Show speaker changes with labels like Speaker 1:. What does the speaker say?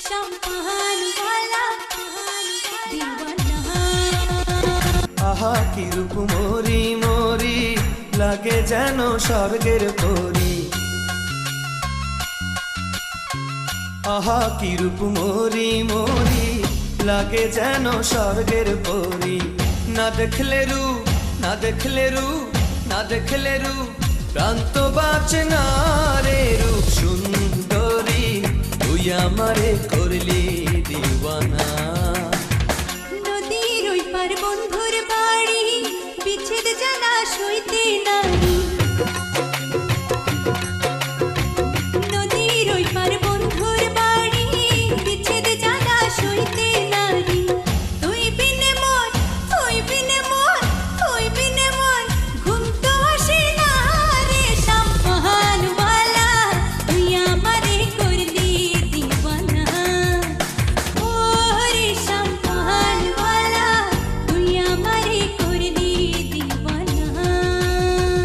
Speaker 1: शम्पान वाला दीवाना।
Speaker 2: আহা কি রূপ মোরি মোরি, লাগে যেন স্বর্গের পরী। আহা কি রূপ মোরি মোরি, লাগে যেন স্বর্গের পরী। না দেখলে রূপ, না দেখলে রূপ, না দেখলে রূপ, প্রাণ তো বাঁচে না।